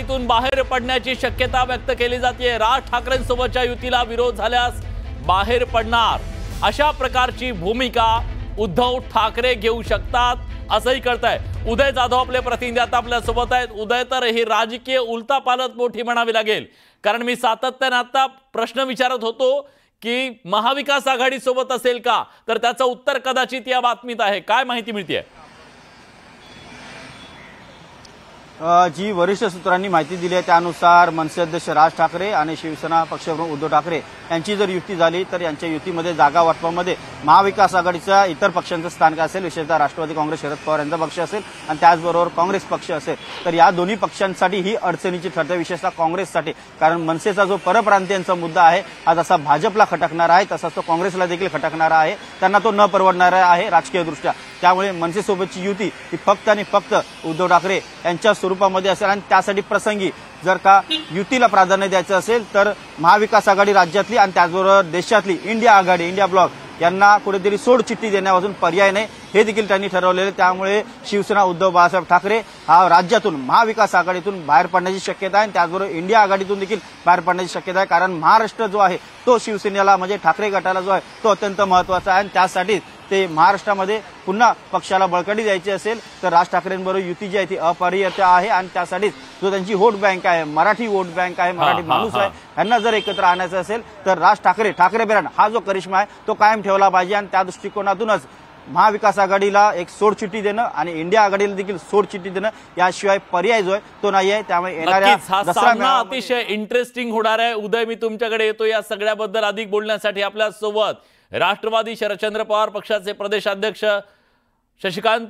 युतीतून बाहेर पडण्याची शक्यता व्यक्त केली जाते। राज ठाकरेंसोबतच्या युतीला विरोध झाल्यास बाहेर पडणार अशा प्रकारची भूमिका उद्धव ठाकरे घेऊ शकतात असंही कळतंय। उदय जाधव आपले प्रतिनिधी आता आपल्या सोबत आहेत। उदय, तर ही राजकीय उलटापालट मोठी म्हणावी लागेल, कारण मी सातत्याने आता प्रश्न विचारत होतो की महाविकास आघाडी सोबत असेल का, तर त्याचं उत्तर कदाचित या बातमीत आहे। काय माहिती मिळतेय? जी वरिष्ठ सूत्रांनी माहिती दिली आहे त्यानुसार मनसे अध्यक्ष राज ठाकरे आणि शिवसेना पक्षप्रमुख उद्धव ठाकरे यांची जर युती झाली तर यांच्या युतीमध्ये जागा वाटपामध्ये महाविकास आघाडीचा इतर पक्षांचं स्थान काय असेल, विशेषतः राष्ट्रवादी काँग्रेस शरद पवार यांचा पक्ष असेल आणि त्याचबरोबर काँग्रेस पक्ष असेल, तर या दोन्ही पक्षांसाठी ही अडचणीची ठरते, विशेषतः काँग्रेससाठी। कारण मनसेचा जो परप्रांतीयांचा मुद्दा आहे हा जसा भाजपला खटकणारा आहे तसाच तो काँग्रेसला देखील खटकणारा आहे। त्यांना तो न परवडणारा आहे राजकीयदृष्ट्या। त्यामुळे मनसेसोबतची युती ही फक्त आणि फक्त उद्धव ठाकरे यांच्या स्वरूपामध्ये असेल आणि त्यासाठी प्रसंगी जर का युतीला प्राधान्य द्यायचं असेल तर महाविकास आघाडी राज्यातली आणि त्याचबरोबर देशातली इंडिया आघाडी, इंडिया ब्लॉक यांना कुठेतरी सोड चिठ्ठी देण्यापासून पर्याय नाही, हे देखील त्यांनी ठरवलेले। त्यामुळे शिवसेना उद्धव बाळासाहेब ठाकरे हा राज्यातून महाविकास आघाडीतून बाहेर पडण्याची शक्यता आहे आणि त्याचबरोबर इंडिया आघाडीतून देखील बाहेर पडण्याची शक्यता आहे। कारण महाराष्ट्र जो आहे तो शिवसेनेला म्हणजे ठाकरे गटाला जो आहे तो अत्यंत महत्त्वाचा आहे आणि त्यासाठी ते महाराष्ट्रामध्ये पुन्हा पक्षाला बळकटी द्यायची असेल तर राज ठाकरेंबरोबर युती जी आहे ती अपरिहार्य आहे आणि त्यासाठीच जो त्यांची वोट बँक आहे, मराठी वोट बँक आहे, मराठी माणूस आहे, यांना जर एकत्र आणायचं असेल तर राज ठाकरे ब्रँड हा जो करिश्मा आहे तो कायम ठेवला पाहिजे आणि त्या दृष्टिकोनातूनच महाविकास आघाडीला एक सोडचिठ्ठी देणं आणि इंडिया आघाडीला देखील सोडचिठ्ठी देणं याशिवाय पर्याय जो आहे तो नाही आहे। त्यामुळे येणाऱ्या दसरा अतिशय इंटरेस्टिंग होणार आहे। उदय, मी तुमच्याकडे येतो या सगळ्याबद्दल अधिक बोलण्यासाठी। आपल्या सोबत राष्ट्रवादी शरदचंद्र पवार पक्षाचे प्रदेशाध्यक्ष शशिकांत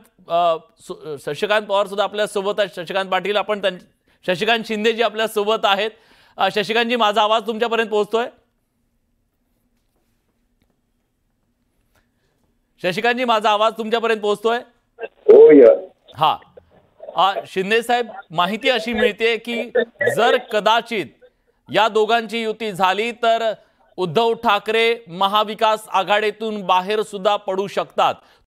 पवार सुद्धा आपल्या सोबत आहेत। शशिकांत पाटील, आपण शशिकांत शिंदे जी आपल्या सोबत आहेत। शशिकांतजी, माझा आवाज तुमच्यापर्यंत पोहोचतोय? शशिकांतजी, माझा आवाज तुमच्यापर्यंत पोहोचतोय? हा शिंदे साहेब, माहिती अशी मिळते की जर कदाचित या दोघांची युती झाली तर उद्धव ठाकरे महाविकास आघाडीतून बाहेर सुद्धा पडू शकतात।